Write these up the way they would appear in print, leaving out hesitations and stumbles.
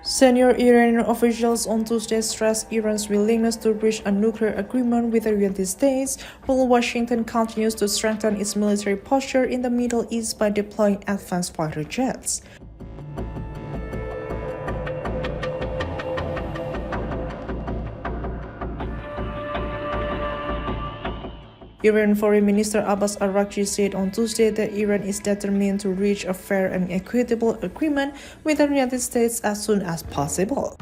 Senior Iranian officials on Tuesday stressed Iran's willingness to reach a nuclear agreement with the United States, while Washington continues to strengthen its military posture in the Middle East by deploying advanced fighter jets. Iran Foreign Minister Abbas Araghchi said on Tuesday that Iran is determined to reach a fair and equitable agreement with the United States as soon as possible.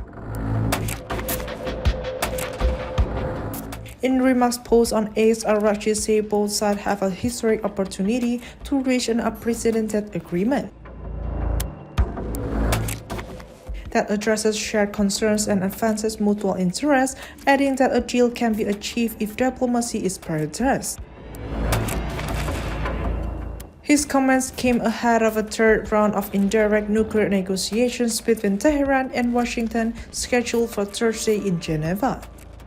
In remarks posted on X, Araghchi said both sides have a historic opportunity to reach an unprecedented agreement that addresses shared concerns and advances mutual interests, adding that a deal can be achieved if diplomacy is prioritized. His comments came ahead of a third round of indirect nuclear negotiations between Tehran and Washington scheduled for Thursday in Geneva.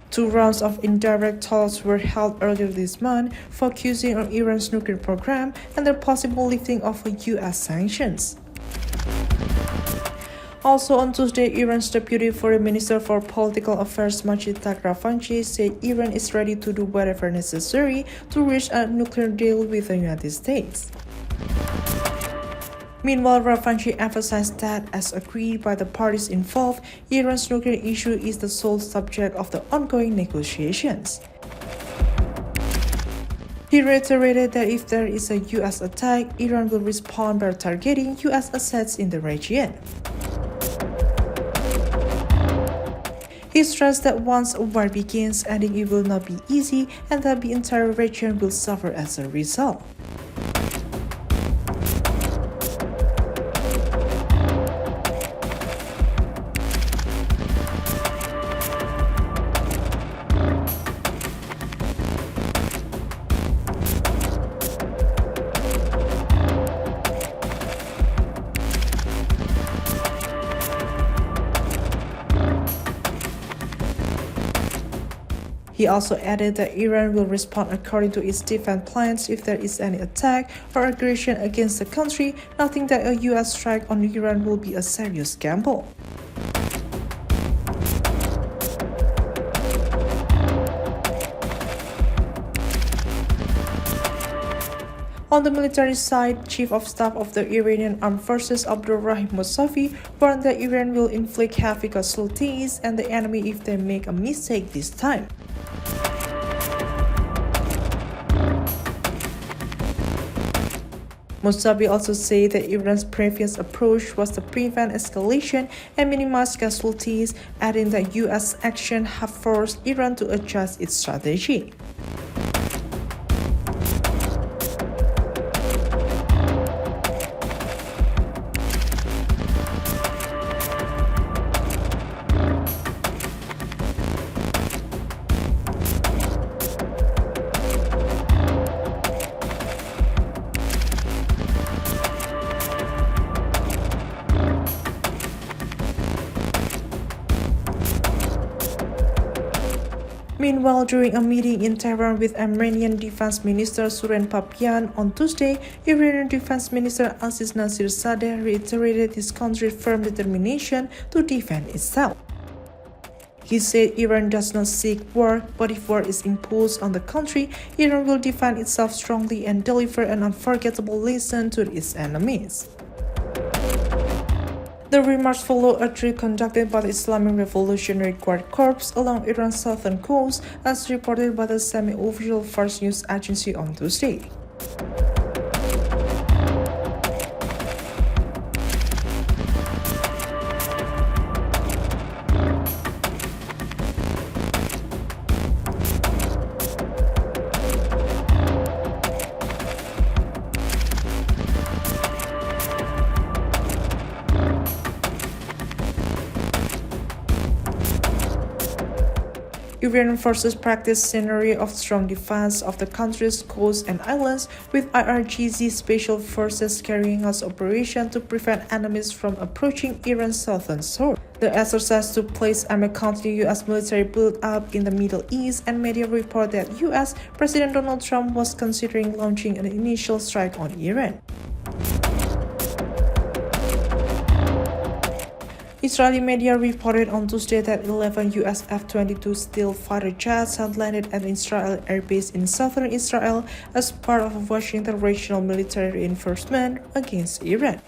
2 rounds of indirect talks were held earlier this month, focusing on Iran's nuclear program and the possible lifting of U.S. sanctions. Also on Tuesday, Iran's Deputy Foreign Minister for Political Affairs Majid Ravanchi said Iran is ready to do whatever necessary to reach a nuclear deal with the United States. Meanwhile, Ravanchi emphasized that, as agreed by the parties involved, Iran's nuclear issue is the sole subject of the ongoing negotiations. He reiterated that if there is a U.S. attack, Iran will respond by targeting U.S. assets in the region. He stressed that once a war begins, ending it will not be easy and that the entire region will suffer as a result. He also added that Iran will respond according to its defense plans if there is any attack or aggression against the country, noting that a U.S. strike on Iran will be a serious gamble. On the military side, Chief of Staff of the Iranian Armed Forces Abdurrahim Mousavi warned that Iran will inflict heavy casualties and the enemy if they make a mistake this time. Mousavi also said that Iran's previous approach was to prevent escalation and minimize casualties, adding that U.S. action have forced Iran to adjust its strategy. Meanwhile, during a meeting in Tehran with Armenian Defense Minister Suren Papian on Tuesday, Iranian Defense Minister Aziz Nasirsadeh reiterated his country's firm determination to defend itself. He said Iran does not seek war, but if war is imposed on the country, Iran will defend itself strongly and deliver an unforgettable lesson to its enemies. The remarks follow a drill conducted by the Islamic Revolutionary Guard Corps along Iran's southern coast, as reported by the semi-official Fars news agency on Tuesday. Iranian forces practice scenario of strong defense of the country's coast and islands, with Araghchi special forces carrying out operations to prevent enemies from approaching Iran's southern shore. The exercise took place amid continued U.S. military build-up in the Middle East, and media report that U.S. President Donald Trump was considering launching an initial strike on Iran. Israeli media reported on Tuesday that 11 US F-22 stealth fighter jets had landed at an Israeli airbase in southern Israel as part of Washington's regional military reinforcement against Iran.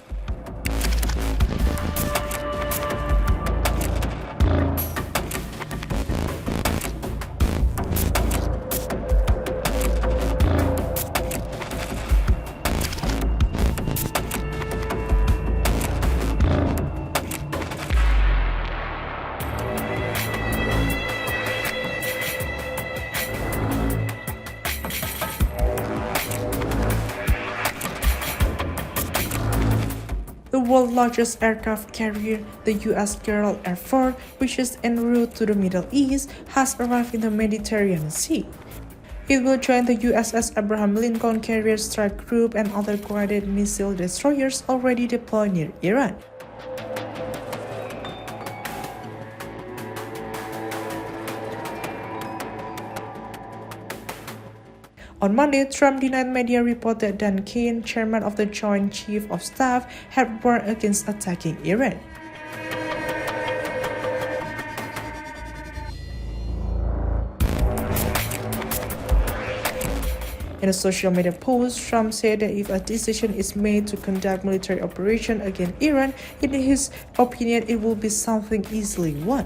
The world's largest aircraft carrier, the U.S. Gerald Air Force, which is en route to the Middle East, has arrived in the Mediterranean Sea. It will join the USS Abraham Lincoln Carrier Strike Group and other guided missile destroyers already deployed near Iran. On Monday, Trump denied media report that Dan Kane, chairman of the Joint Chiefs of Staff, had warned against attacking Iran. In a social media post, Trump said that if a decision is made to conduct military operation against Iran, in his opinion, it will be something easily won.